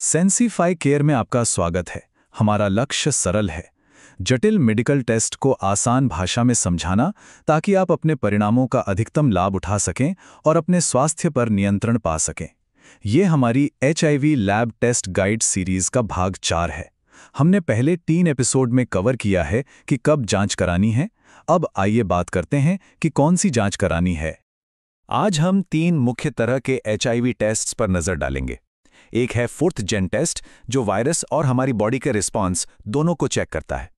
सेंसिफाई care में आपका स्वागत है। हमारा लक्ष्य सरल है, जटिल मेडिकल टेस्ट को आसान भाषा में समझाना ताकि आप अपने परिणामों का अधिकतम लाभ उठा सकें और अपने स्वास्थ्य पर नियंत्रण पा सकें। ये हमारी HIV lab test guide series का भाग 4 है। हमने पहले 3 एपिसोड में कवर किया है कि कब जांच करानी है। अब आइए बात करते हैं कि कौन सी जांच करानी है। आज हम 3 मुख्य तरह के HIV टेस्ट्स पर नजर डालेंगे। एक है 4th जेन टेस्ट, जो वायरस और हमारी बॉडी के रिस्पॉन्स दोनों को चेक करता है।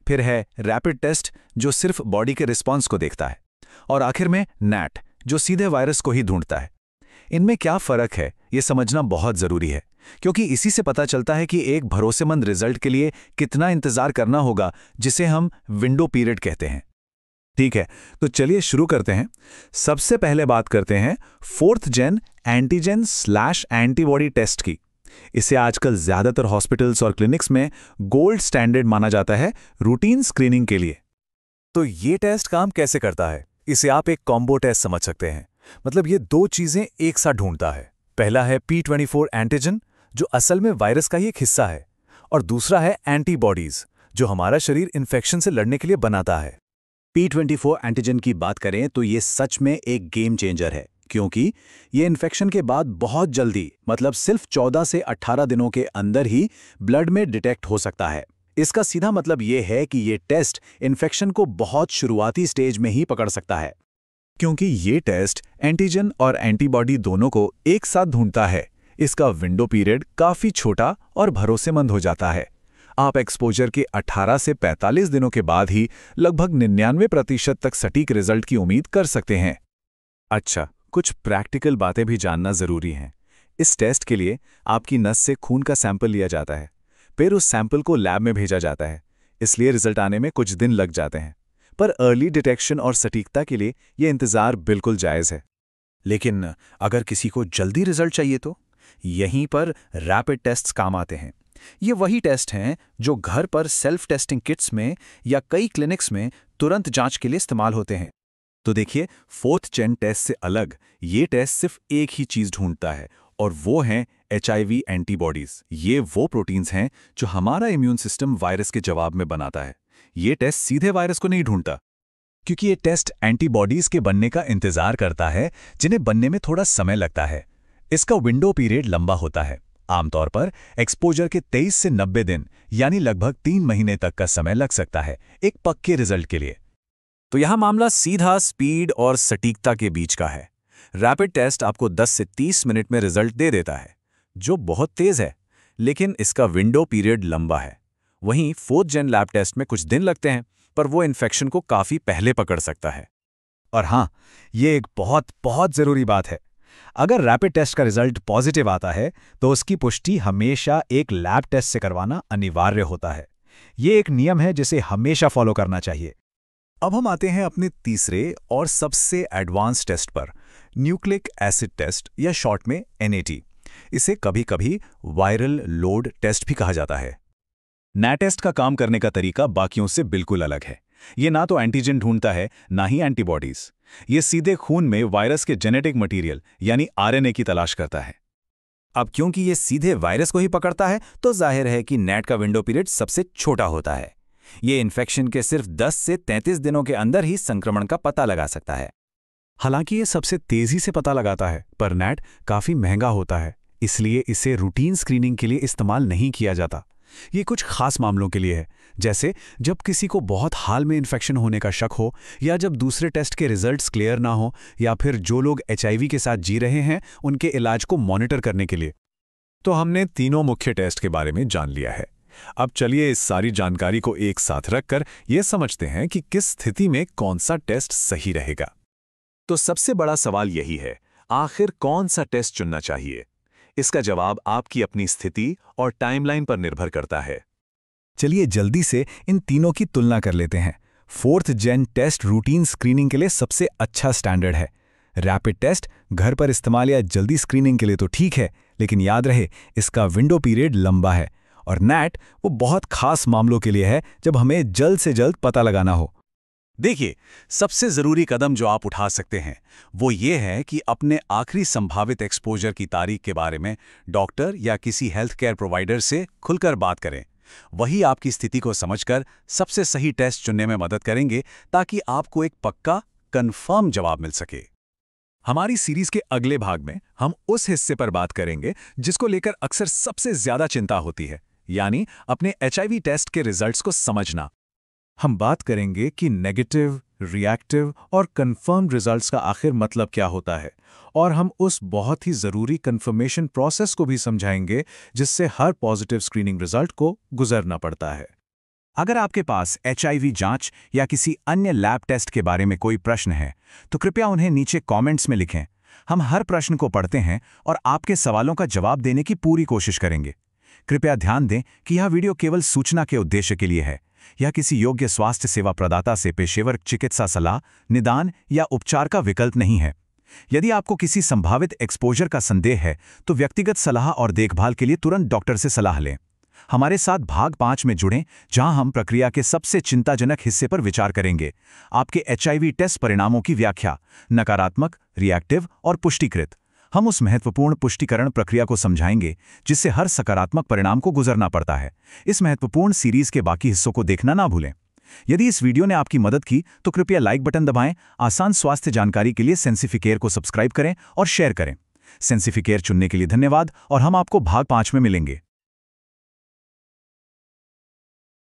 फिर है रैपिड टेस्ट, जो सिर्फ बॉडी के रिस्पॉन्स को देखता है। और आखिर में नैट, जो सीधे वायरस को ही ढूंढता है। इनमें क्या फर्क है, ये समझना बहुत जरूरी है, क्योंकि इसी से पता चलता है कि एक भरोसेमंद रिजल्ट के लिए कितना इंतजार करना होगा, जिसे हम विंडो पीरियड कहते हैं। ठीक है, तो चलिए शुरू करते हैं। सबसे पहले बात करते हैं 4th जेन एंटीजन/एंटीबॉडी टेस्ट की। इसे आजकल ज्यादातर हॉस्पिटल्स और क्लिनिक्स में गोल्ड स्टैंडर्ड माना जाता है रूटीन स्क्रीनिंग के लिए। तो ये टेस्ट काम कैसे करता है? इसे आप एक कॉम्बो टेस्ट समझ सकते हैं। मतलब ये 2 चीजें एक साथ ढूंढता है। पहला है P24 एंटीजन, जो असल में वायरस का ही एक हिस्सा है, और दूसरा है एंटीबॉडीज, जो हमारा शरीर इन्फेक्शन से लड़ने के लिए बनाता है। P24 एंटीजन की बात करें तो ये सच में एक गेम चेंजर है, क्योंकि ये इन्फेक्शन के बाद बहुत जल्दी, मतलब सिर्फ 14 से 18 दिनों के अंदर ही ब्लड में डिटेक्ट हो सकता है। इसका सीधा मतलब ये है कि ये टेस्ट इन्फेक्शन को बहुत शुरुआती स्टेज में ही पकड़ सकता है। क्योंकि ये टेस्ट एंटीजन और एंटीबॉडी दोनों को एक साथ ढूंढता है, इसका विंडो पीरियड काफी छोटा और भरोसेमंद हो जाता है। आप एक्सपोजर के 18 से 45 दिनों के बाद ही लगभग 99% तक सटीक रिजल्ट की उम्मीद कर सकते हैं। अच्छा, कुछ प्रैक्टिकल बातें भी जानना जरूरी हैं। इस टेस्ट के लिए आपकी नस से खून का सैंपल लिया जाता है, फिर उस सैंपल को लैब में भेजा जाता है, इसलिए रिजल्ट आने में कुछ दिन लग जाते हैं। पर अर्ली डिटेक्शन और सटीकता के लिए यह इंतजार बिल्कुल जायज़ है। लेकिन अगर किसी को जल्दी रिजल्ट चाहिए तो यहीं पर रैपिड टेस्ट्स काम आते हैं। ये वही टेस्ट हैं जो घर पर सेल्फ टेस्टिंग किट्स में या कई क्लिनिक्स में तुरंत जांच के लिए इस्तेमाल होते हैं। तो देखिए, 4th जेन टेस्ट से अलग ये टेस्ट सिर्फ एक ही चीज ढूंढता है, और वो हैं HIV एंटीबॉडीज। ये वो प्रोटीन्स हैं जो हमारा इम्यून सिस्टम वायरस के जवाब में बनाता है। ये टेस्ट सीधे वायरस को नहीं ढूंढता, क्योंकि ये टेस्ट एंटीबॉडीज के बनने का इंतजार करता है, जिन्हें बनने में थोड़ा समय लगता है। इसका विंडो पीरियड लंबा होता है, आमतौर पर एक्सपोजर के 23 से 90 दिन, यानी लगभग 3 महीने तक का समय लग सकता है एक पक्के रिजल्ट के लिए। तो यहां मामला सीधा स्पीड और सटीकता के बीच का है। रैपिड टेस्ट आपको 10 से 30 मिनट में रिजल्ट दे देता है, जो बहुत तेज है, लेकिन इसका विंडो पीरियड लंबा है। वहीं 4th जेन लैब टेस्ट में कुछ दिन लगते हैं, पर वो इन्फेक्शन को काफी पहले पकड़ सकता है। और हाँ, ये एक बहुत बहुत जरूरी बात है। अगर रैपिड टेस्ट का रिजल्ट पॉजिटिव आता है तो उसकी पुष्टि हमेशा एक लैब टेस्ट से करवाना अनिवार्य होता है। ये एक नियम है जिसे हमेशा फॉलो करना चाहिए। अब हम आते हैं अपने तीसरे और सबसे एडवांस टेस्ट पर, न्यूक्लिक एसिड टेस्ट, या शॉर्ट में NAT। इसे कभी-कभी वायरल लोड टेस्ट भी कहा जाता है। NAT टेस्ट का काम करने का तरीका बाकियों से बिल्कुल अलग है। ये ना तो एंटीजन ढूंढता है, ना ही एंटीबॉडीज। ये सीधे खून में वायरस के जेनेटिक मटेरियल यानी RNA की तलाश करता है। अब क्योंकि ये सीधे वायरस को ही पकड़ता है, तो जाहिर है कि नैट का विंडो पीरियड सबसे छोटा होता है। ये इन्फेक्शन के सिर्फ 10 से 33 दिनों के अंदर ही संक्रमण का पता लगा सकता है। हालांकि ये सबसे तेजी से पता लगाता है, पर नैट काफी महंगा होता है, इसलिए इसे रूटीन स्क्रीनिंग के लिए इस्तेमाल नहीं किया जाता। ये कुछ खास मामलों के लिए है, जैसे जब किसी को बहुत हाल में इन्फेक्शन होने का शक हो, या जब दूसरे टेस्ट के रिजल्ट्स क्लियर ना हो, या फिर जो लोग HIV के साथ जी रहे हैं उनके इलाज को मॉनिटर करने के लिए। तो हमने तीनों मुख्य टेस्ट के बारे में जान लिया है। अब चलिए इस सारी जानकारी को एक साथ रखकर यह समझते हैं कि किस स्थिति में कौन सा टेस्ट सही रहेगा। तो सबसे बड़ा सवाल यही है, आखिर कौन सा टेस्ट चुनना चाहिए? इसका जवाब आपकी अपनी स्थिति और टाइमलाइन पर निर्भर करता है। चलिए जल्दी से इन तीनों की तुलना कर लेते हैं। 4th जेन टेस्ट रूटीन स्क्रीनिंग के लिए सबसे अच्छा स्टैंडर्ड है। रैपिड टेस्ट घर पर इस्तेमाल या जल्दी स्क्रीनिंग के लिए तो ठीक है, लेकिन याद रहे इसका विंडो पीरियड लंबा है। और नैट वो बहुत खास मामलों के लिए है, जब हमें जल्द से जल्द पता लगाना हो। देखिए, सबसे ज़रूरी कदम जो आप उठा सकते हैं वो ये है कि अपने आखिरी संभावित एक्सपोजर की तारीख के बारे में डॉक्टर या किसी हेल्थ केयर प्रोवाइडर से खुलकर बात करें। वही आपकी स्थिति को समझकर सबसे सही टेस्ट चुनने में मदद करेंगे ताकि आपको एक पक्का, कंफर्म जवाब मिल सके। हमारी सीरीज के अगले भाग में हम उस हिस्से पर बात करेंगे जिसको लेकर अक्सर सबसे ज्यादा चिंता होती है, यानी अपने एचआईवी टेस्ट के रिजल्ट्स को समझना। हम बात करेंगे कि नेगेटिव, रिएक्टिव और कंफर्म्ड रिजल्ट्स का आखिर मतलब क्या होता है, और हम उस बहुत ही जरूरी कंफर्मेशन प्रोसेस को भी समझाएंगे जिससे हर पॉजिटिव स्क्रीनिंग रिजल्ट को गुजरना पड़ता है। अगर आपके पास एचआईवी जांच या किसी अन्य लैब टेस्ट के बारे में कोई प्रश्न है तो कृपया उन्हें नीचे कमेंट्स में लिखें। हम हर प्रश्न को पढ़ते हैं और आपके सवालों का जवाब देने की पूरी कोशिश करेंगे। कृपया ध्यान दें कि यह वीडियो केवल सूचना के उद्देश्य के लिए है। यह किसी योग्य स्वास्थ्य सेवा प्रदाता से पेशेवर चिकित्सा सलाह, निदान या उपचार का विकल्प नहीं है। यदि आपको किसी संभावित एक्सपोजर का संदेह है तो व्यक्तिगत सलाह और देखभाल के लिए तुरंत डॉक्टर से सलाह लें। हमारे साथ भाग 5 में जुड़ें, जहां हम प्रक्रिया के सबसे चिंताजनक हिस्से पर विचार करेंगे, आपके एचआईवी टेस्ट परिणामों की व्याख्या, नकारात्मक, रिएक्टिव और पुष्टिकृत। हम उस महत्वपूर्ण पुष्टिकरण प्रक्रिया को समझाएंगे जिससे हर सकारात्मक परिणाम को गुजरना पड़ता है। इस महत्वपूर्ण सीरीज के बाकी हिस्सों को देखना ना भूलें। यदि इस वीडियो ने आपकी मदद की तो कृपया लाइक बटन दबाएं। आसान स्वास्थ्य जानकारी के लिए सेंसिफिकेयर को सब्सक्राइब करें और शेयर करें। सेंसिफिकेयर चुनने के लिए धन्यवाद और हम आपको भाग 5 में मिलेंगे।